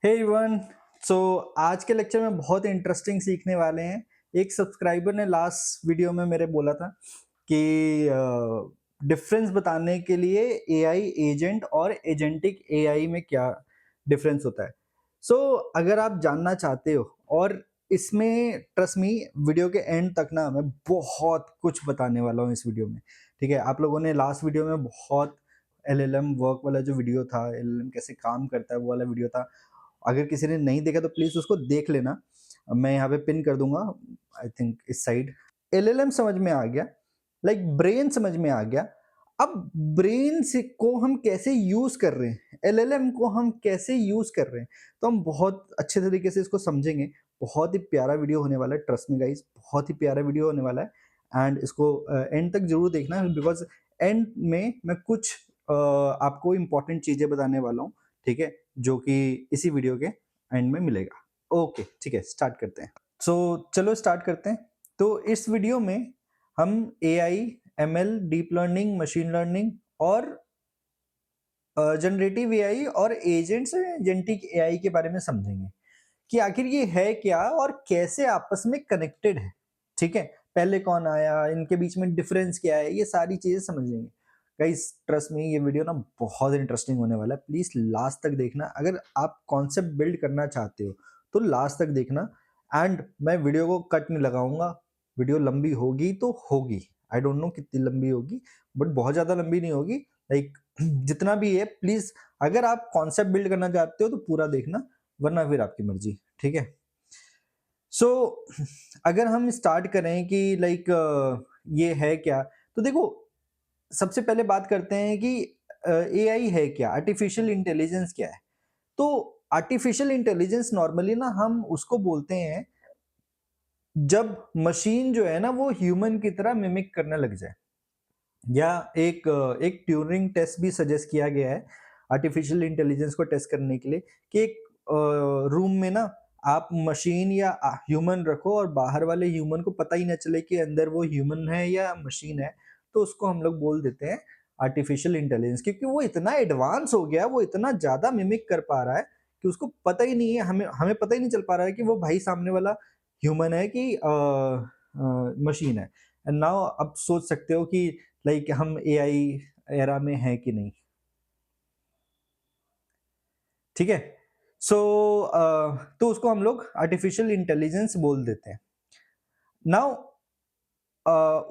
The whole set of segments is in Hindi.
Hey everyone. सो आज के लेक्चर में बहुत इंटरेस्टिंग सीखने वाले हैं। एक सब्सक्राइबर ने लास्ट वीडियो में मेरे बोला था कि डिफरेंस बताने के लिए एआई एजेंट और एजेंटिक एआई में क्या डिफरेंस होता है। सो अगर आप जानना चाहते हो और इसमें ट्रस्ट मी वीडियो के एंड तक ना मैं बहुत कुछ बताने वाला हूँ इस वीडियो में। ठीक है, आप लोगों ने लास्ट वीडियो में बहुत एलएलएम वर्क वाला जो वीडियो था, एलएलएम कैसे काम करता है वो वाला वीडियो था। अगर किसी ने नहीं देखा तो प्लीज उसको देख लेना। मैं यहाँ पे पिन कर दूंगा, आई थिंक इस साइड। एलएलएम समझ में आ गया, लाइक ब्रेन समझ में आ गया। अब ब्रेन से को हम कैसे यूज कर रहे हैं, एलएलएम को हम कैसे यूज कर रहे हैं, तो हम बहुत अच्छे तरीके से इसको समझेंगे। बहुत ही प्यारा वीडियो होने वाला है, ट्रस्ट मी गाइस, बहुत ही प्यारा वीडियो होने वाला है। एंड इसको एंड तक जरूर देखना, बिकॉज एंड में मैं कुछ आपको इंपॉर्टेंट चीजें बताने वाला हूँ। ठीक है, जो कि इसी वीडियो के एंड में मिलेगा। ओके ठीक है, स्टार्ट करते हैं। सो चलो स्टार्ट करते हैं। तो इस वीडियो में हम AI, ML, deep learning, machine learning और जनरेटिव एआई और एजेंट्स एजेंटिक एआई के बारे में समझेंगे कि आखिर ये है क्या और कैसे आपस में कनेक्टेड है। ठीक है, पहले कौन आया, इनके बीच में डिफरेंस क्या है, ये सारी चीजें समझेंगे। गाइस ट्रस्ट मी, ये वीडियो ना बहुत इंटरेस्टिंग होने वाला है। प्लीज लास्ट तक देखना। अगर आप कॉन्सेप्ट बिल्ड करना चाहते हो तो लास्ट तक देखना। एंड मैं वीडियो को कट नहीं लगाऊंगा। वीडियो लंबी होगी तो होगी, आई डोंट नो कितनी लंबी होगी, बट बहुत ज्यादा लंबी नहीं होगी। लाइक जितना भी है, प्लीज अगर आप कॉन्सेप्ट बिल्ड करना चाहते हो तो पूरा देखना, वरना फिर आपकी मर्जी। ठीक है। सो अगर हम स्टार्ट करें कि लाइक ये है क्या, तो देखो सबसे पहले बात करते हैं कि एआई है क्या, आर्टिफिशियल इंटेलिजेंस क्या है। तो आर्टिफिशियल इंटेलिजेंस नॉर्मली ना हम उसको बोलते हैं जब मशीन जो है ना वो ह्यूमन की तरह मिमिक करने लग जाए। या एक ट्यूरिंग टेस्ट भी सजेस्ट किया गया है आर्टिफिशियल इंटेलिजेंस को टेस्ट करने के लिए कि एक रूम में ना आप मशीन या ह्यूमन रखो और बाहर वाले ह्यूमन को पता ही ना चले कि अंदर वो ह्यूमन है या मशीन है। तो उसको हम लोग बोल देते हैं आर्टिफिशियल इंटेलिजेंस, क्योंकि वो इतना एडवांस हो गया, वो इतना ज्यादा मिमिक कर पा रहा है कि उसको पता ही नहीं है, हमें हमें पता ही नहीं चल पा रहा है कि वो भाई सामने वाला ह्यूमन है कि मशीन है। एंड नाउ अब सोच सकते हो कि लाइक हम एआई एरा में हैं कि नहीं। ठीक है। सो तो उसको हम लोग आर्टिफिशियल इंटेलिजेंस बोल देते हैं। नाउ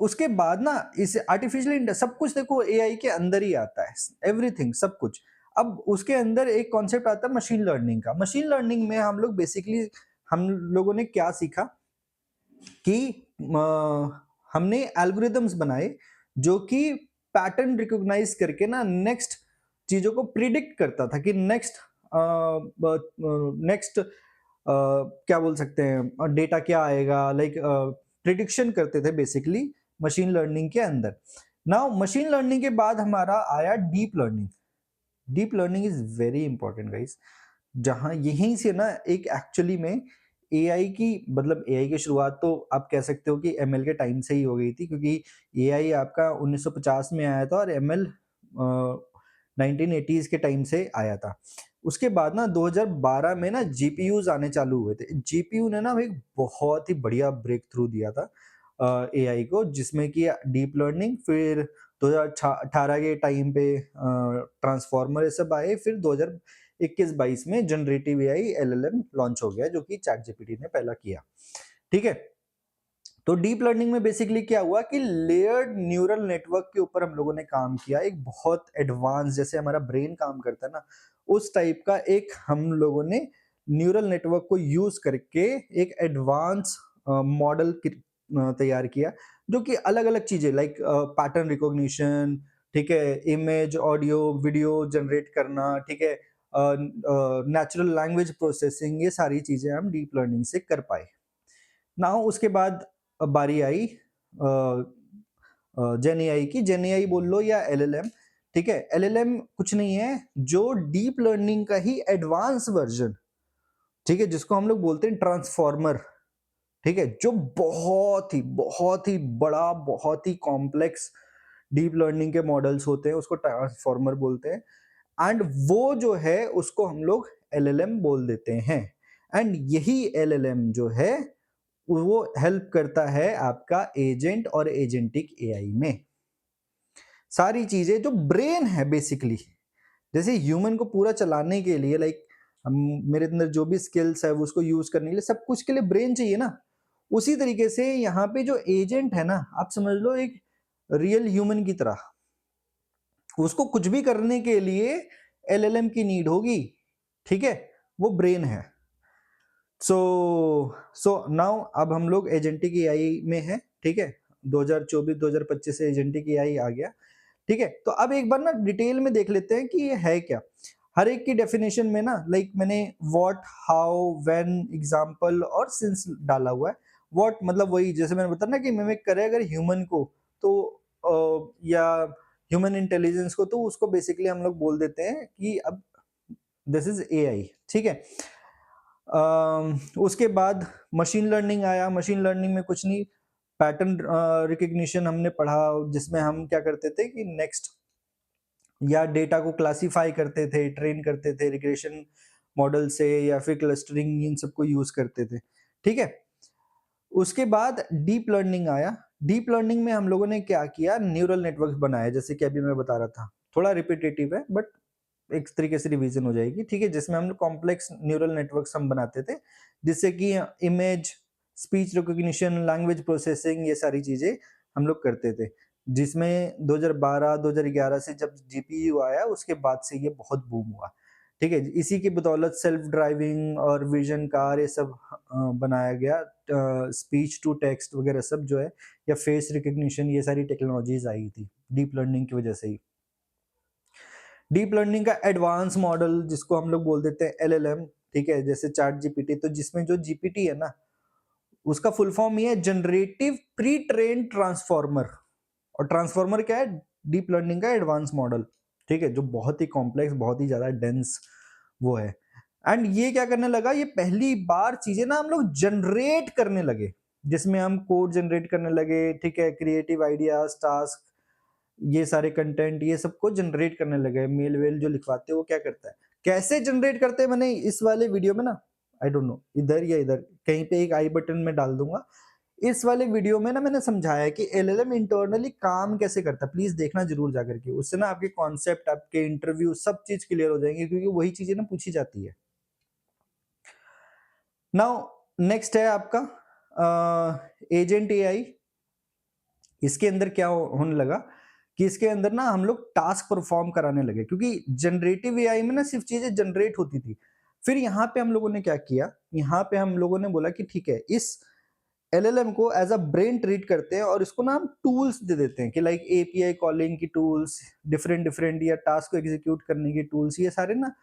उसके बाद ना इस आर्टिफिशियल सब कुछ देखो एआई के अंदर ही आता है, एवरीथिंग सब कुछ। अब उसके अंदर एक कॉन्सेप्ट आता है मशीन लर्निंग का। मशीन लर्निंग में हम लोग बेसिकली हम लोगों ने क्या सीखा कि हमने एल्गोरिदम्स बनाए जो कि पैटर्न रिकॉग्नाइज करके ना नेक्स्ट चीजों को प्रिडिक्ट करता था कि नेक्स्ट नेक्स्ट क्या बोल सकते हैं, डेटा क्या आएगा, लाइक प्रिडिक्शन करते थे बेसिकली मशीन लर्निंग के अंदर। नाउ मशीन लर्निंग के बाद हमारा आया deep learning. Deep learning is very important guys, जहां यहीं से ना एक एक्चुअली में एआई की, मतलब एआई की शुरुआत तो आप कह सकते हो कि एमएल के टाइम से ही हो गई थी, क्योंकि एआई आपका 1950 में आया था और एमएल 1980s के टाइम से आया था। उसके बाद ना 2012 में ना जीपीयूज आने चालू हुए थे। जीपीयू ने ना एक बहुत ही बढ़िया ब्रेक थ्रू दिया था एआई को, जिसमें कि डीप लर्निंग, फिर 2018 के टाइम पे ट्रांसफॉर्मर ये सब आए, फिर 2021-22 में जनरेटिव एआई एलएलएम लॉन्च हो गया, जो कि चैट जीपीटी ने पहला किया। ठीक है। तो डीप लर्निंग में बेसिकली क्या हुआ कि लेयर्ड न्यूरल नेटवर्क के ऊपर हम लोगों ने काम किया, एक बहुत एडवांस, जैसे हमारा ब्रेन काम करता है ना उस टाइप का एक हम लोगों ने न्यूरल नेटवर्क को यूज करके एक एडवांस मॉडल तैयार किया, जो कि अलग अलग चीजें लाइक पैटर्न रिकॉग्निशन, ठीक है, इमेज ऑडियो वीडियो जनरेट करना, ठीक है, नेचुरल लैंग्वेज प्रोसेसिंग, ये सारी चीजें हम डीप लर्निंग से कर पाए। नाउ उसके बाद बारी आई जेन एआई की। जेन एआई बोल लो या एलएलएम। ठीक है, एलएलएम कुछ नहीं है, जो डीप लर्निंग का ही एडवांस वर्जन, ठीक है, जिसको हम लोग बोलते हैं ट्रांसफॉर्मर। ठीक है, जो बहुत ही बड़ा, बहुत ही कॉम्प्लेक्स डीप लर्निंग के मॉडल्स होते हैं, उसको ट्रांसफॉर्मर बोलते हैं। एंड वो जो है उसको हम लोग एलएलएम बोल देते हैं। एंड यही एलएलएम जो है वो हेल्प करता है आपका एजेंट और एजेंटिक एआई में। सारी चीजें जो ब्रेन है बेसिकली, जैसे ह्यूमन को पूरा चलाने के लिए लाइक हम मेरे अंदर जो भी स्किल्स है वो उसको यूज करने के लिए सब कुछ के लिए ब्रेन चाहिए ना, उसी तरीके से यहाँ पे जो एजेंट है ना, आप समझ लो एक रियल ह्यूमन की तरह, उसको कुछ भी करने के लिए एलएलएम की नीड होगी, ठीक है, वो ब्रेन है। सो नाउ अब हम लोग एजेंटिक एआई में है, ठीक है, 2024-2025 से एजेंटिक एआई आ गया, ठीक है। तो अब एक बार ना डिटेल में देख लेते हैं कि ये है क्या। हर एक की डेफिनेशन में ना लाइक मैंने व्हाट, हाउ, व्हेन, एग्जांपल और सिंस डाला हुआ है। व्हाट मतलब वही जैसे मैंने बताया ना कि मिमिक करे अगर ह्यूमन को, तो या ह्यूमन इंटेलिजेंस को, तो उसको बेसिकली हम लोग बोल देते हैं कि अब दिस इज एआई, ठीक है। उसके बाद मशीन लर्निंग आया। मशीन लर्निंग में कुछ नहीं, पैटर्न रिकग्निशन हमने पढ़ा, जिसमें हम क्या करते थे कि नेक्स्ट या डेटा को क्लासिफाई करते थे, ट्रेन करते थे रिग्रेशन मॉडल से या फिर क्लस्टरिंग, इन सबको यूज करते थे, ठीक है। उसके बाद डीप लर्निंग आया। डीप लर्निंग में हम लोगों ने क्या किया, न्यूरल नेटवर्क्स बनाए, जैसे कि अभी मैं बता रहा था, थोड़ा रिपीटेटिव है बट एक तरीके से रिवीजन हो जाएगी, ठीक है, जिसमें हम कॉम्प्लेक्स न्यूरल नेटवर्क्स हम बनाते थे, जिससे कि image, speech recognition, language processing, ये सारी चीजें हम लोग करते थे, जिसमें 2012-2011 से जब जीपीयू आया उसके बाद से ये बहुत बूम हुआ, ठीक है। इसी की बदौलत सेल्फ ड्राइविंग और विजन कार ये सब बनाया गया, स्पीच टू टेक्स्ट वगैरह सब जो है, या फेस रिकग्निशन, ये सारी टेक्नोलॉजीज आई थी डीप लर्निंग की वजह से ही। डीप लर्निंग का एडवांस मॉडल जिसको हम लोग बोल देते हैं एलएलएम, ठीक है, जैसे चैट जीपीटी, तो जिसमें जो जीपीटी है ना, उसका फुल फॉर्म ये है जनरेटिव प्री ट्रेन ट्रांसफॉर्मर। और ट्रांसफॉर्मर क्या है, डीप लर्निंग का एडवांस मॉडल, ठीक है, जो बहुत ही कॉम्प्लेक्स, बहुत ही ज्यादा डेंस वो है। एंड ये क्या करने लगा, ये पहली बार चीजें ना हम लोग जनरेट करने लगे, जिसमें हम कोड जनरेट करने लगे, ठीक है, क्रिएटिव आइडियाज, टास्क, ये सारे कंटेंट, ये सबको जनरेट करने लगे। मेल वेल जो लिखवाते हैं वो क्या करता है, कैसे जनरेट करते हैं, मैंने इस वाले वीडियो में ना, आई डोंट नो इधर या इधर कहीं पे एक आई बटन में डाल दूंगा, इस वाले वीडियो में ना मैंने समझाया कि एलएलएम इंटरनली काम कैसे करता है, प्लीज देखना जरूर जाकर के, उससे ना आपके कॉन्सेप्ट, आपके इंटरव्यू, सब चीज क्लियर हो जाएंगे, क्योंकि वही चीजें ना पूछी जाती है। नाउ नेक्स्ट है आपका एजेंट एआई। इसके अंदर क्या होने लगा कि इसके अंदर ना हम लोग टास्क परफॉर्म कराने लगे, क्योंकि जनरेटिव एआई में ना सिर्फ चीजें जनरेट होती थी। फिर यहाँ पे हम लोगों ने क्या किया, यहाँ पे हम लोगों ने बोला कि ठीक है, इस एलएलएम को एज अ ब्रेन ट्रीट करते हैं और इसको ना हम टूल्स दे देते हैं कि लाइक एपीआई कॉलिंग की टूल्स, डिफरेंट डिफरेंट या टास्क को एग्जीक्यूट करने की टूल्स, ये सारे ना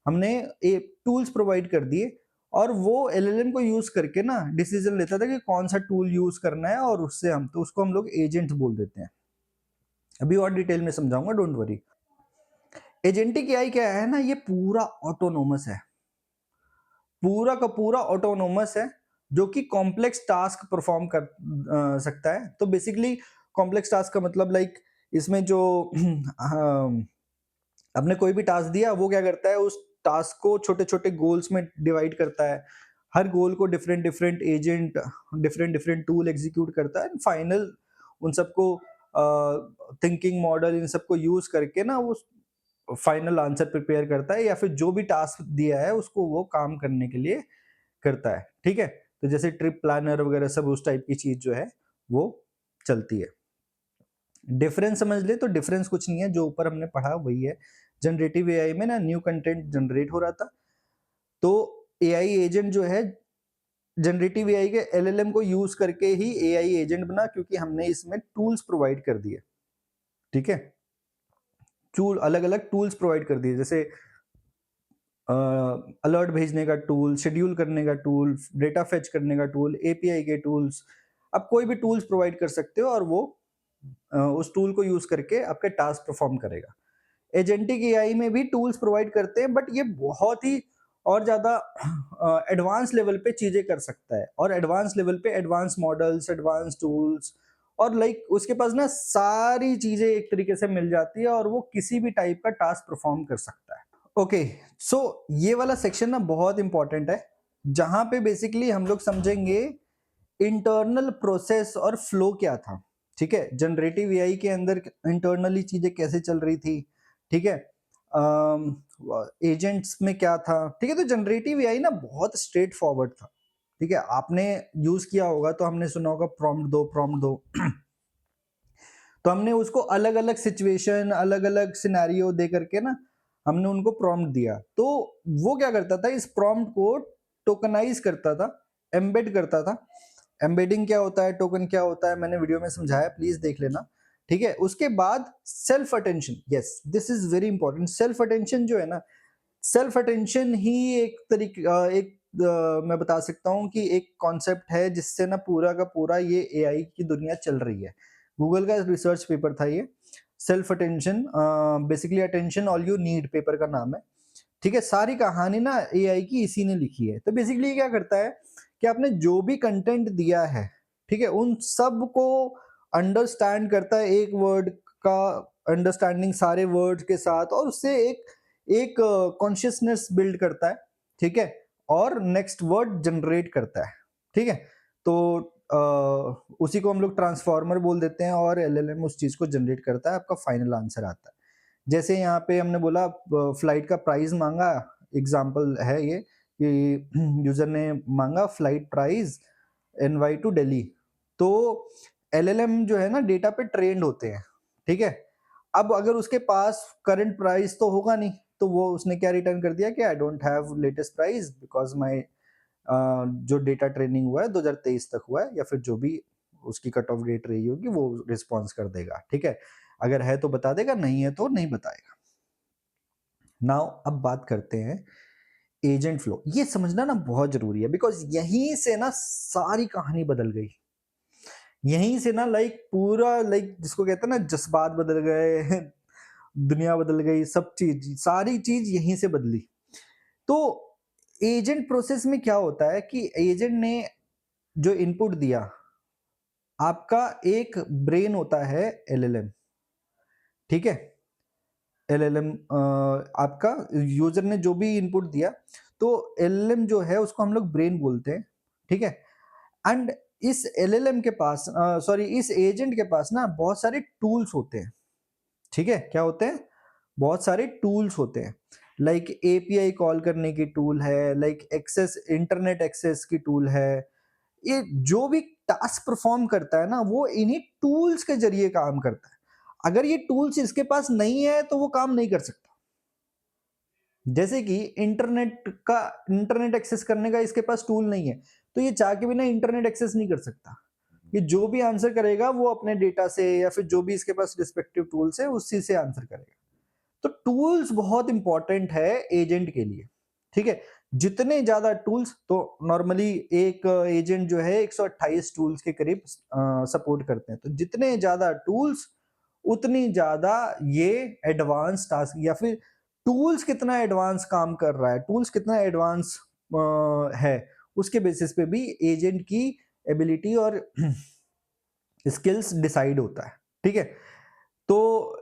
हमने टूल्स प्रोवाइड कर दिए, और वो एलएलएम को यूज करके ना डिसीजन लेता था कि कौन सा टूल यूज करना है, और उससे हम तो उसको हम लोग एजेंट बोल देते हैं। अभी और डिटेल में समझाऊंगा, डोंट वरी। एजेंटिक एआई क्या है ना, ये पूरा ऑटोनोमस है, पूरा का पूरा ऑटोनोमस है, जो कि कॉम्प्लेक्स टास्क परफॉर्म कर सकता है। तो बेसिकली कॉम्प्लेक्स टास्क का मतलब लाइक इसमें जो आपने कोई भी टास्क दिया, वो क्या करता है, उस टास्क को छोटे छोटे गोल्स में डिवाइड करता है, हर गोल को different different agent, different different tool execute करता है, फाइनल उन सबको थिंकिंग मॉडल इन सबको यूज करके ना वो फाइनल आंसर प्रिपेयर करता है, या फिर जो भी टास्क दिया है उसको वो काम करने के लिए करता है, ठीक है। तो जैसे ट्रिप प्लानर वगैरह सब उस टाइप की चीज जो है वो चलती है। डिफरेंस समझ ले तो डिफरेंस कुछ नहीं है, जो ऊपर हमने पढ़ा वही है। जनरेटिव एआई में ना न्यू कंटेंट जनरेट हो रहा था, तो एआई एजेंट जो है जनरेटिव एआई के एलएलएम को यूज करके ही एआई एजेंट बना, क्योंकि हमने इसमें टूल्स प्रोवाइड कर दिए, ठीक है, टूल अलग अलग टूल्स प्रोवाइड कर दिए, जैसे अलर्ट भेजने का टूल, शेड्यूल करने का टूल, डेटा फेच करने का टूल, एपीआई के टूल्स, आप कोई भी टूल्स प्रोवाइड कर सकते हो और वो उस टूल को यूज करके आपके टास्क परफॉर्म करेगा। एजेंटिक एआई में भी टूल्स प्रोवाइड करते हैं, बट ये बहुत ही और ज्यादा एडवांस लेवल पे चीजें कर सकता है, और एडवांस लेवल पे एडवांस मॉडल्स, एडवांस टूल्स और लाइक उसके पास ना सारी चीजें एक तरीके से मिल जाती है और वो किसी भी टाइप का टास्क परफॉर्म कर सकता है। ओके, सो ये वाला सेक्शन ना बहुत इंपॉर्टेंट है, जहां पे बेसिकली हम लोग समझेंगे इंटरनल प्रोसेस और फ्लो क्या था। ठीक है, जनरेटिव एआई के अंदर इंटरनली चीजें कैसे चल रही थी। ठीक है, एजेंट्स में क्या था। ठीक है, तो जनरेटिव एआई ना बहुत स्ट्रेट फॉरवर्ड था। ठीक है, आपने यूज किया होगा तो हमने सुना होगा प्रॉम्प्ट दो प्रॉम्प्ट दो तो हमने उसको अलग अलग सिचुएशन अलग अलग सिनेरियो दे करके ना हमने उनको प्रॉम्प्ट दिया, तो वो क्या करता था, इस प्रॉम्प्ट को टोकनाइज करता था, एम्बेड करता था। एम्बेडिंग क्या होता है, टोकन क्या होता है, मैंने वीडियो में समझाया, प्लीज देख लेना। ठीक है, उसके बाद self attention, yes this is very important. Self attention जो है ना, सेल्फ अटेंशन ही एक तरीके मैं बता सकता हूँ कि एक कॉन्सेप्ट है जिससे ना पूरा का पूरा ये एआई की दुनिया चल रही है। गूगल का रिसर्च पेपर था ये, self attention, basically attention all you need paper का नाम है। ठीक है, सारी कहानी ना एआई की इसी ने लिखी है। तो बेसिकली क्या करता है कि आपने जो भी कंटेंट दिया है, ठीक है, उन सब को अंडरस्टैंड करता है, एक वर्ड का अंडरस्टैंडिंग सारे वर्ड्स के साथ, और उससे एक एक कॉन्शियसनेस बिल्ड करता है। ठीक है, और नेक्स्ट वर्ड जनरेट करता है। ठीक है, तो उसी को हम लोग ट्रांसफॉर्मर बोल देते हैं और एलएलएम उस चीज को जनरेट करता है, आपका फाइनल आंसर आता है। जैसे यहाँ पे हमने बोला फ्लाइट का प्राइस मांगा, एग्जाम्पल है ये कि यूजर ने मांगा flight price NY to Delhi, तो एलएलएम जो है ना डेटा पे ट्रेंड होते हैं। ठीक है, अब अगर उसके पास करंट प्राइस तो होगा नहीं, तो वो उसने क्या रिटर्न कर दिया कि I don't have latest price because my जो डेटा ट्रेनिंग हुआ है 2023 तक हुआ है, या फिर जो भी उसकी कट ऑफ डेट रही होगी वो रिस्पॉन्स कर देगा। ठीक है, अगर है तो बता देगा, नहीं है तो नहीं बताएगा। नाउ अब बात करते हैं एजेंट फ्लो। ये समझना ना बहुत जरूरी है, बिकॉज यहीं से ना सारी कहानी बदल गई। यहीं से ना लाइक पूरा लाइक जिसको कहते हैं ना जज्बात बदल गए दुनिया बदल गई, सब चीज सारी चीज यहीं से बदली। तो एजेंट प्रोसेस में क्या होता है कि एजेंट ने जो इनपुट दिया, आपका एक ब्रेन होता है एलएलएम। ठीक है, एलएलएम आपका यूजर ने जो भी इनपुट दिया, तो एलएलएम जो है उसको हम लोग ब्रेन बोलते हैं। ठीक है, एंड इस एलएलएम के पास सॉरी इस एजेंट के पास ना बहुत सारे टूल्स होते हैं। ठीक है, क्या होते हैं, बहुत सारे टूल्स होते हैं, लाइक एपीआई कॉल करने की टूल है, लाइक एक्सेस इंटरनेट एक्सेस की टूल है। ये जो भी टास्क परफॉर्म करता है ना वो इन्हीं टूल्स के जरिए काम करता है। अगर ये टूल्स इसके पास नहीं है तो वो काम नहीं कर सकता। जैसे कि इंटरनेट एक्सेस करने का इसके पास टूल नहीं है, तो ये चाह के भी ना इंटरनेट एक्सेस नहीं कर सकता। ये जो भी आंसर करेगा वो अपने डेटा से या फिर जो भी इसके पास रिस्पेक्टिव टूल्स है उसी से आंसर करेगा। तो टूल्स बहुत इंपॉर्टेंट है एजेंट के लिए। ठीक है, जितने ज्यादा टूल्स, तो नॉर्मली एक एजेंट जो है 128 टूल्स के करीब सपोर्ट करते हैं, तो जितने ज्यादा टूल्स उतनी ज्यादा ये एडवांस टास्क, या फिर टूल्स कितना एडवांस काम कर रहा है, टूल्स कितना एडवांस है, उसके बेसिस पे भी एजेंट की एबिलिटी और स्किल्स डिसाइड होता है। ठीक है, तो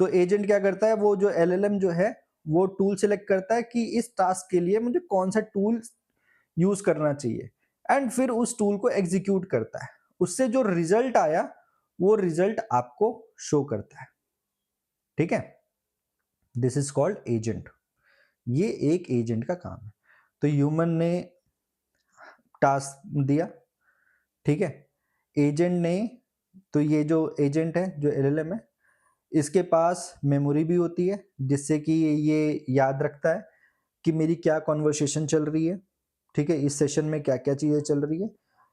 तो एजेंट क्या करता है, वो जो एलएलएम जो है वो टूल सिलेक्ट करता है कि इस टास्क के लिए मुझे कौन सा टूल यूज करना चाहिए, एंड फिर उस टूल को एग्जीक्यूट करता है। उससे जो रिजल्ट आया वो रिजल्ट आपको शो करता है। ठीक है, दिस इज कॉल्ड एजेंट। ये एक एजेंट का काम है। तो ह्यूमन ने टास्क दिया, ठीक है, एजेंट ने, तो ये जो एजेंट है जो एलएलएम है, इसके पास मेमोरी भी होती है जिससे कि ये याद रखता है कि मेरी क्या कॉन्वर्सेशन चल रही है। ठीक है, इस सेशन में क्या क्या चीज़ें चल रही है,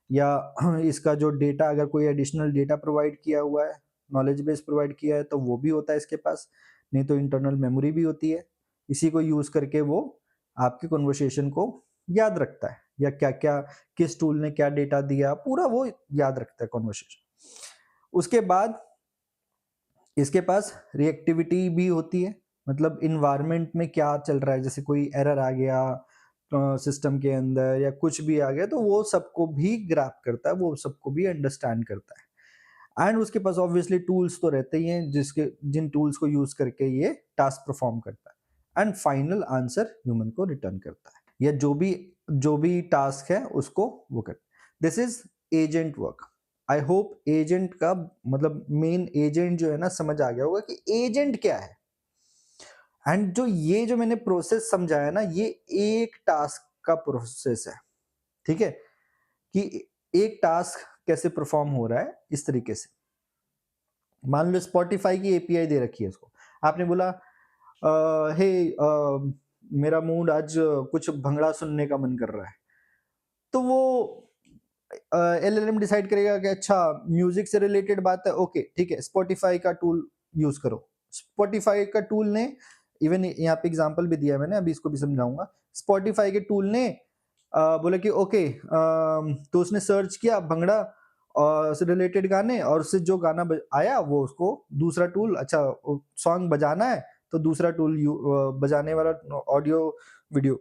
या इसका जो डेटा अगर कोई एडिशनल डेटा प्रोवाइड किया हुआ है, नॉलेज बेस प्रोवाइड किया है तो वो भी होता है इसके पास, नहीं तो इंटरनल मेमोरी भी होती है। इसी को यूज करके वो आपकी कॉन्वर्सेशन को याद रखता है, या क्या क्या किस टूल ने क्या डेटा दिया पूरा वो याद रखता है कॉन्वर्सेशन। उसके बाद इसके पास रिएक्टिविटी भी होती है, मतलब इन्वायरमेंट में क्या चल रहा है, जैसे कोई एरर आ गया सिस्टम के अंदर या कुछ भी आ गया, तो वो सबको भी ग्रैप करता है, वो सबको भी अंडरस्टैंड करता है। एंड उसके पास ऑब्वियसली टूल्स तो रहते ही हैं जिन टूल्स को यूज करके ये टास्क परफॉर्म करता है एंड फाइनल आंसर ह्यूमन को रिटर्न करता है, या जो भी टास्क है उसको वो करता है। This is agent work. I hope agent का मतलब मेन एजेंट जो है ना समझ आ गया होगा कि एजेंट क्या है। एंड जो मैंने प्रोसेस समझाया ना, ये एक टास्क का प्रोसेस है, ठीक है, कि एक टास्क कैसे परफॉर्म हो रहा है इस तरीके से। मान लो स्पॉटिफाई की एपीआई दे रखी है उसको, आपने बोला हे मेरा मूड आज कुछ भंगड़ा सुनने का मन कर रहा है, तो वो एलएलएम डिसाइड करेगा कि अच्छा म्यूजिक से रिलेटेड बात है, ओके ठीक है, स्पॉटिफाई का टूल यूज करो। स्पॉटिफाई का टूल ने, इवन यहाँ पे एग्जांपल भी दिया है मैंने, अभी इसको भी समझाऊंगा। स्पॉटिफाई के टूल ने बोला कि ओके, तो उसने सर्च किया भंगड़ा से रिलेटेड गाने, और उससे जो गाना आया वो उसको दूसरा टूल, अच्छा सॉन्ग बजाना है तो दूसरा टूल बजाने वाला ऑडियो वीडियो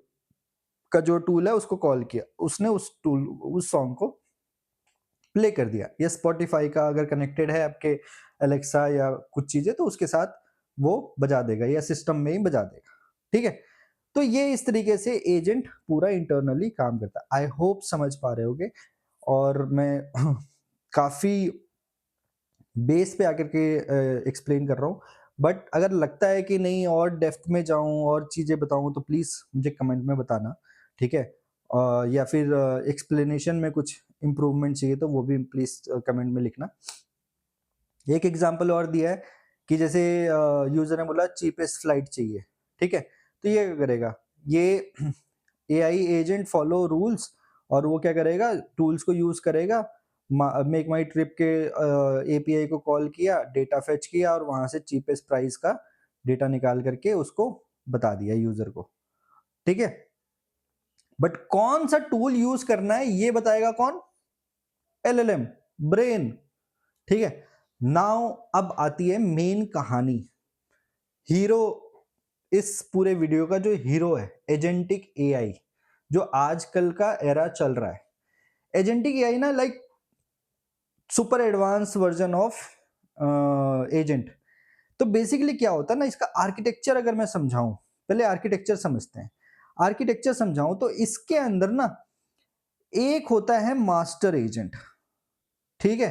का जो टूल है उसको कॉल किया, उसने उस सॉन्ग को प्ले कर दिया। या स्पॉटिफाई का अगर कनेक्टेड है आपके अलेक्सा या कुछ चीजें, तो उसके साथ वो बजा देगा या सिस्टम में ही बजा देगा, ठीक है। तो ये इस तरीके से एजेंट पूरा इंटरनली काम करता है। आई होप समझ पा रहे होगे, और मैं काफी बेस पे आकर के एक्सप्लेन कर रहा हूँ, बट अगर लगता है कि नहीं और डेप्थ में जाऊं और चीजें बताऊं तो प्लीज मुझे कमेंट में बताना, ठीक है। या फिर एक्सप्लेनेशन में कुछ इम्प्रूवमेंट चाहिए तो वो भी प्लीज कमेंट में लिखना। एक एग्जांपल और दिया है कि जैसे यूजर ने बोला चीपेस्ट फ्लाइट चाहिए, ठीक है, तो ये क्या करेगा, ये एआई एजेंट फॉलो रूल्स, और वो क्या करेगा, टूल्स को यूज करेगा, मेक माई ट्रिप के एपीआई को कॉल किया, डेटा फेच किया, और वहां से चीपेस्ट प्राइस का डेटा निकाल करके उसको बता दिया यूजर को, ठीक है। बट कौन सा टूल यूज करना है ये बताएगा कौन, एलएलएम, ब्रेन, ठीक है। नाउ अब आती है मेन कहानी। हीरो, इस पूरे वीडियो का जो हीरो है एजेंटिक एआई, जो आजकल का एरा चल रहा है। एजेंटिक एआई ना like super advance version of agent. तो बेसिकली क्या होता है ना, इसका आर्किटेक्चर अगर मैं समझाऊं, पहले आर्किटेक्चर समझते हैं। आर्किटेक्चर समझाऊं तो इसके अंदर ना एक होता है मास्टर एजेंट, ठीक है,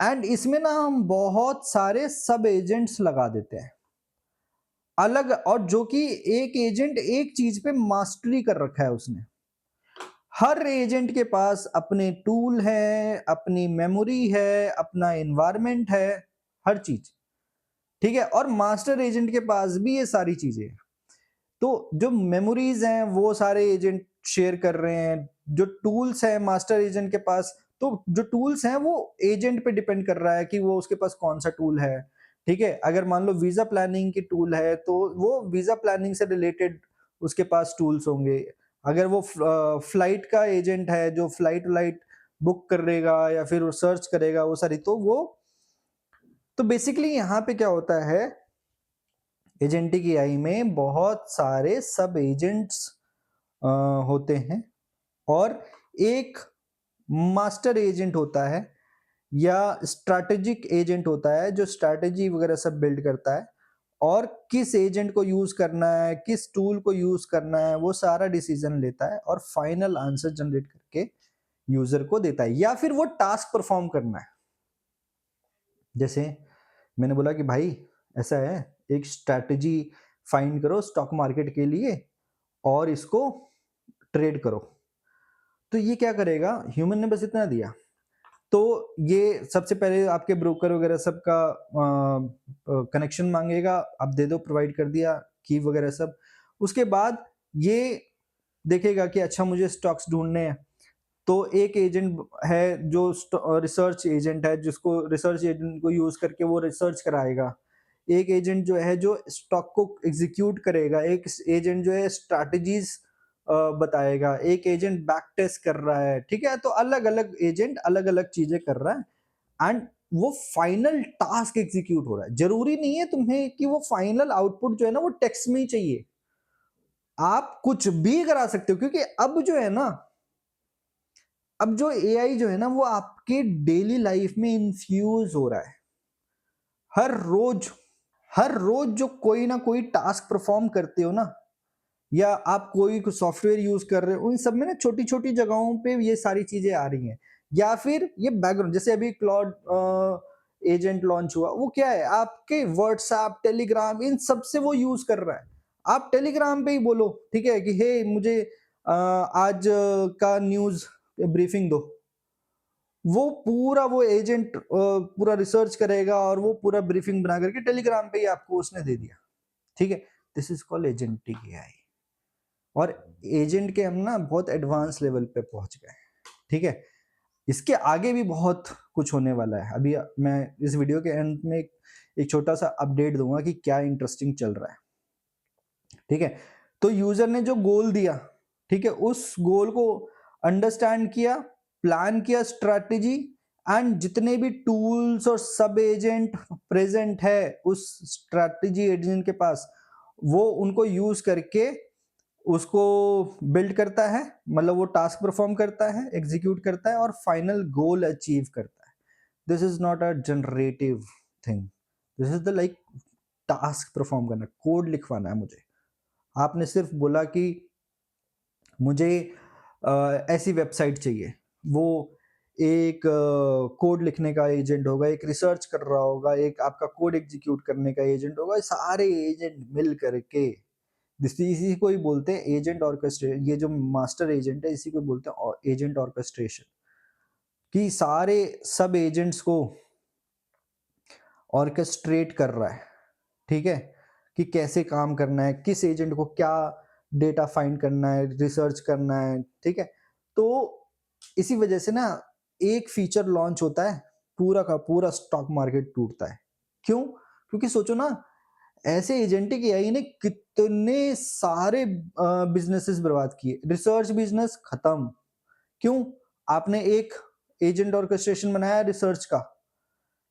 एंड इसमें ना हम बहुत सारे सब एजेंट्स लगा देते हैं अलग, और जो कि एक एजेंट एक चीज पे मास्टरी कर रखा है उसने। हर एजेंट के पास अपने टूल है, अपनी मेमोरी है, अपना एनवायरनमेंट है, हर चीज, ठीक है। और मास्टर एजेंट के पास भी ये सारी चीजें हैं। तो जो मेमोरीज हैं वो सारे एजेंट शेयर कर रहे हैं, जो टूल्स हैं मास्टर एजेंट के पास, तो जो टूल्स हैं वो एजेंट पे डिपेंड कर रहा है कि वो उसके पास कौन सा टूल है, ठीक है। अगर मान लो वीजा प्लानिंग की टूल है तो वो वीजा प्लानिंग से रिलेटेड उसके पास टूल्स होंगे। अगर वो फ्लाइट का एजेंट है जो फ्लाइट व्लाइट बुक करेगा या फिर सर्च करेगा वो सारी, तो वो, तो बेसिकली यहाँ पे क्या होता है, एजेंटिक एआई में बहुत सारे सब एजेंट्स होते हैं, और एक मास्टर एजेंट होता है या स्ट्रैटेजिक एजेंट होता है जो स्ट्रैटेजी वगैरह सब बिल्ड करता है, और किस एजेंट को यूज करना है, किस टूल को यूज करना है, वो सारा डिसीजन लेता है और फाइनल आंसर जनरेट करके यूजर को देता है, या फिर वो टास्क परफॉर्म करना है। जैसे मैंने बोला कि भाई ऐसा है, एक स्ट्रैटेजी फाइंड करो स्टॉक मार्केट के लिए और इसको ट्रेड करो, तो ये क्या करेगा, ह्यूमन ने बस इतना दिया, तो ये सबसे पहले आपके ब्रोकर वगैरह सबका कनेक्शन मांगेगा, आप दे दो, प्रोवाइड कर दिया की वगैरह सब। उसके बाद ये देखेगा कि अच्छा मुझे स्टॉक्स ढूंढने हैं, तो एक एजेंट है जो रिसर्च एजेंट है, जिसको रिसर्च एजेंट को यूज करके वो रिसर्च कराएगा। एक एजेंट जो है जो स्टॉक को एग्जीक्यूट करेगा, एक एजेंट जो है स्ट्रैटेजीज बताएगा, एक एजेंट बैक टेस्ट कर रहा है, ठीक है। तो अलग अलग एजेंट अलग अलग चीजें कर रहा है, एंड वो फाइनल टास्क एग्जीक्यूट हो रहा है। जरूरी नहीं है तुम्हें कि वो फाइनल आउटपुट जो है ना वो टेक्स्ट में ही चाहिए, आप कुछ भी करा सकते हो, क्योंकि अब जो है ना अब जो एआई जो है ना, वो आपके डेली लाइफ में इन्फ्यूज हो रहा है। हर रोज हर रोज जो कोई ना कोई टास्क परफॉर्म करते हो ना, या आप कोई सॉफ्टवेयर यूज कर रहे हो, उन सब में ना छोटी छोटी जगहों पे ये सारी चीजें आ रही हैं। या फिर ये बैकग्राउंड, जैसे अभी क्लॉड एजेंट लॉन्च हुआ, वो क्या है, आपके व्हाट्सएप, टेलीग्राम, इन सब से वो यूज कर रहा है। आप टेलीग्राम पे ही बोलो, ठीक है, कि हे मुझे आज का न्यूज ब्रीफिंग दो, वो एजेंट पूरा रिसर्च करेगा और वो पूरा ब्रीफिंग बना करके टेलीग्राम पे ही आपको उसने दे दिया। ठीक है, this is called agentic AI. और एजेंट के हम ना बहुत एडवांस लेवल पे पहुंच गए। ठीक है, इसके आगे भी बहुत कुछ होने वाला है। अभी मैं इस वीडियो के एंड में एक छोटा सा अपडेट दूंगा कि क्या इंटरेस्टिंग चल रहा है। ठीक है, तो यूजर ने जो गोल दिया, ठीक है, उस गोल को अंडरस्टैंड किया, प्लान किया स्ट्रैटेजी, एंड जितने भी टूल्स और सब एजेंट प्रेजेंट है उस स्ट्रैटेजी एजेंट के पास, वो उनको यूज करके उसको बिल्ड करता है, मतलब वो टास्क परफॉर्म करता है, एग्जीक्यूट करता है और फाइनल गोल अचीव करता है। This is not a generative thing, this is the like task perform करना, कोड लिखवाना है मुझे। आपने सिर्फ बोला कि मुझे ऐसी वेबसाइट चाहिए, वो एक कोड लिखने का एजेंट होगा, एक रिसर्च कर रहा होगा, एक आपका कोड एग्जीक्यूट करने का एजेंट होगा, सारे एजेंट मिल करके इसी को ही बोलते हैं एजेंट ऑर्केस्ट्रेशन। ये जो मास्टर एजेंट है, इसी को बोलते हैं एजेंट ऑर्केस्ट्रेशन, कि सारे सब एजेंट्स को ऑर्केस्ट्रेट कर रहा है। ठीक है, कि कैसे काम करना है, किस एजेंट को क्या डेटा फाइंड करना है, रिसर्च करना है। ठीक है, तो इसी वजह से ना एक फीचर लॉन्च होता है, पूरा का पूरा स्टॉक मार्केट टूटता है। क्यों? क्योंकि सोचो ना, ऐसे एजेंटिक एआई ने कितने सारे बिजनेसेस बर्बाद किए। रिसर्च बिजनेस खत्म। क्यों? आपने एक एजेंट ऑर्केस्ट्रेशन बनाया रिसर्च का,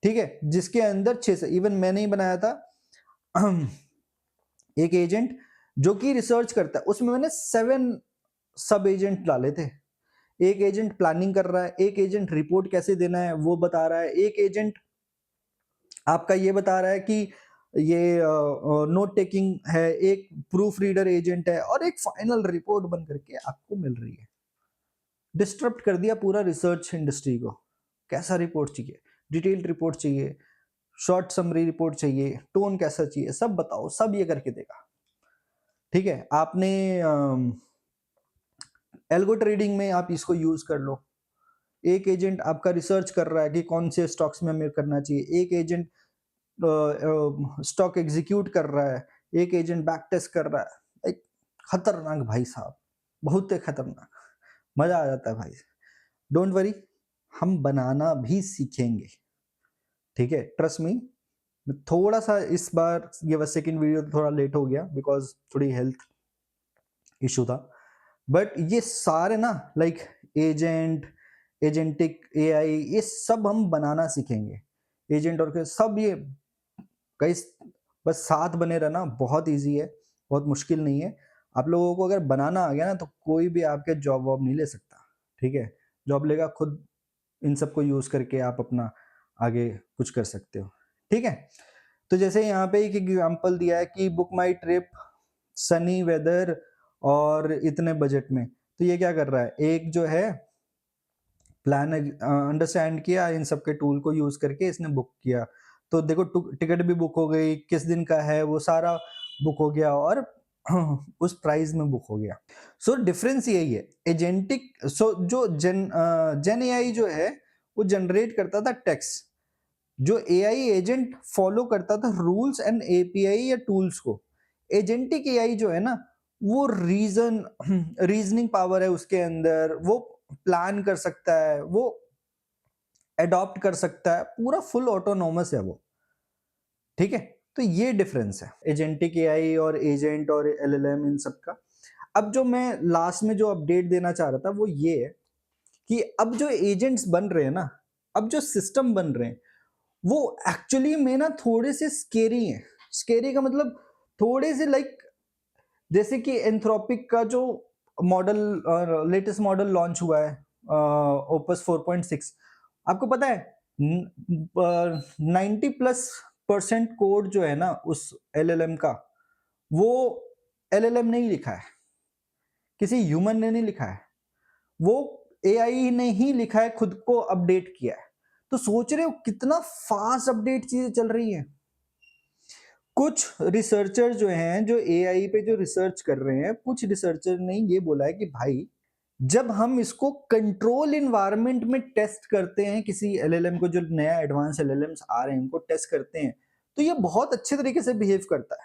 ठीक है, जिसके अंदर 6 से, इवन मैंने ही बनाया था एक एजेंट जो कि रिसर्च करता है, उसमें मैंने 7 सब एजेंट डाले थे। एक एजेंट प्लानिंग कर रहा है, एक एजेंट रिपोर्ट कैसे देना है वो बता रहा है, एक एजेंट आपका ये बता रहा है कि ये नोट टेकिंग है, एक प्रूफ रीडर एजेंट है, और एक फाइनल रिपोर्ट बन करके आपको मिल रही है। डिस्टर्ब कर दिया पूरा रिसर्च इंडस्ट्री को। कैसा रिपोर्ट चाहिए, डिटेल्ड रिपोर्ट चाहिए, शॉर्ट समरी रिपोर्ट चाहिए, टोन कैसा चाहिए, सब बताओ, सब ये करके देगा। ठीक है, आपने एल्गो ट्रेडिंग में आप इसको यूज कर लो। एक एजेंट आपका रिसर्च कर रहा है कि कौन से स्टॉक्स में हमें करना चाहिए, एक एजेंट स्टॉक एग्जीक्यूट कर रहा है, एक एजेंट बैक टेस्ट कर रहा है। एक खतरनाक भाई साहब, बहुत ही खतरनाक, मजा आ जाता है भाई। डोंट वरी, हम बनाना भी सीखेंगे। ठीक है, ट्रस्ट मी। थोड़ा सा इस बार ये बस सेकंड वीडियो थोड़ा लेट हो गया बिकॉज थोड़ी हेल्थ इशू था, बट ये सारे ना लाइक एजेंट, एजेंटिक एआई, ये सब हम बनाना सीखेंगे। एजेंट और के सब ये कई, बस साथ बने रहना बहुत इजी है, बहुत मुश्किल नहीं है। आप लोगों को अगर बनाना आ गया ना, तो कोई भी आपके जॉब वॉब नहीं ले सकता। ठीक है, जॉब लेगा खुद, इन सबको यूज करके आप अपना आगे कुछ कर सकते हो। ठीक है, तो जैसे यहाँ पे एक एग्जांपल दिया है कि बुक माई ट्रिप, सनी वेदर और इतने बजट में। तो ये क्या कर रहा है, एक जो है प्लान अंडरस्टैंड किया, इन सब के टूल को यूज करके इसने बुक किया। तो देखो टिकट भी बुक हो गई, किस दिन का है वो सारा बुक हो गया, और उस प्राइस में बुक हो गया। सो डिफरेंस यही है एजेंटिक। सो जो जेन एआई जो है वो जनरेट करता था टेक्स्ट, जो एआई एजेंट फॉलो करता था रूल्स एंड एपीआई या टूल्स को। एजेंटिक एआई जो है ना, वो रीजनिंग पावर है उसके अंदर, वो प्लान कर सकता है, वो अडॉप्ट कर सकता है, पूरा फुल ऑटोनोमस है वो। ठीक है, तो ये डिफरेंस है एजेंटिक एआई और एजेंट और एलएलएम इन सब का। अब जो मैं लास्ट में जो अपडेट देना चाह रहा था वो ये है कि अब जो एजेंट्स बन रहे हैं ना, अब जो सिस्टम बन रहे हैं, वो एक्चुअली में ना थोड़े से स्केरी हैं। स्केरी का मतलब थोड़े से लाइक, जैसे कि एंथ्रोपिक का जो मॉडल, लेटेस्ट मॉडल लॉन्च हुआ है, ओपस 4.6 आपको पता है 90+% कोड जो है ना उस एलएलएम का, वो एलएलएम नहीं लिखा है, किसी ह्यूमन ने नहीं लिखा है, वो एआई ने ही लिखा है, खुद को अपडेट किया है। तो सोच रहे हो कितना फास्ट अपडेट चीजें चल रही हैं। कुछ रिसर्चर जो हैं, जो एआई पे जो रिसर्च कर रहे हैं, कुछ रिसर्चर ने ये बोला है कि भाई जब हम इसको कंट्रोल इन्वायरमेंट में टेस्ट करते हैं, किसी एलएलएम को, जो नया एडवांस एलएलएम्स आ रहे हैं उनको टेस्ट करते हैं, तो ये बहुत अच्छे तरीके से बिहेव करता है,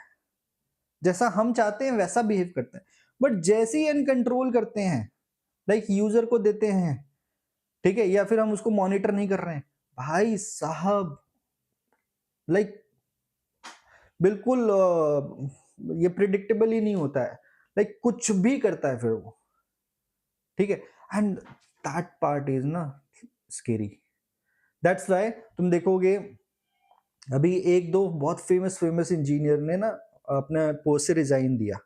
जैसा हम चाहते हैं वैसा बिहेव करता है। बट जैसे ही अनकंट्रोल करते हैं, लाइक यूजर को देते हैं, ठीक है, या फिर हम उसको मॉनिटर नहीं कर रहे हैं, भाई साहब लाइक बिल्कुल ये प्रिडिक्टेबल ही नहीं होता है, लाइक कुछ भी करता है फिर वो, ठीक है। एंड दैट पार्ट इज ना स्केरी। दैट्स वाई तुम देखोगे अभी एक दो बहुत फेमस इंजीनियर ने ना अपने पोस्ट से रिजाइन दिया,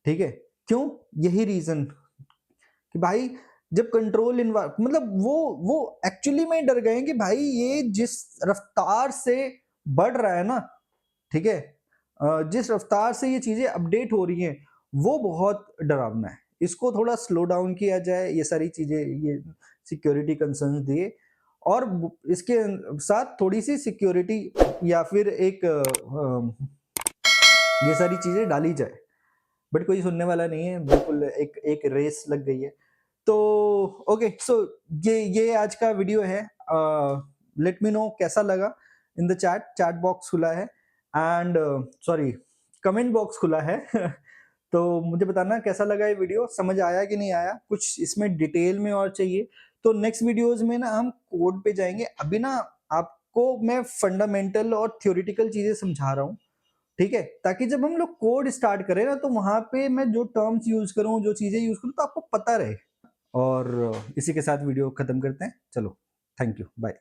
ठीक है। क्यों? यही रीजन कि भाई जब कंट्रोल मतलब वो एक्चुअली में डर गए कि भाई ये जिस रफ्तार से बढ़ रहा है ना, ठीक है, जिस रफ्तार से ये चीजें अपडेट हो रही हैं वो बहुत डरावना है, इसको थोड़ा स्लो डाउन किया जाए, ये सारी चीजें, ये सिक्योरिटी कंसर्न्स दिए, और इसके साथ थोड़ी सी सिक्योरिटी या फिर एक ये सारी चीजें डाली जाए। बट कोई सुनने वाला नहीं है, बिल्कुल एक एक रेस लग गई है। तो ओके, सो ये आज का वीडियो है। लेट मी नो कैसा लगा इन द चैट बॉक्स खुला है, एंड सॉरी कमेंट बॉक्स खुला है तो मुझे बताना कैसा लगा ये वीडियो, समझ आया कि नहीं आया, कुछ इसमें डिटेल में और चाहिए तो नेक्स्ट वीडियोस में ना हम कोड पे जाएंगे। अभी ना आपको मैं फंडामेंटल और थ्योरेटिकल चीजें समझा रहा हूँ, ठीक है, ताकि जब हम लोग कोड स्टार्ट करें ना तो वहां पे मैं जो टर्म्स यूज करूं, जो चीजें यूज करूं, तो आपको पता रहे। और इसी के साथ वीडियो खत्म करते हैं, चलो, थैंक यू, बाय।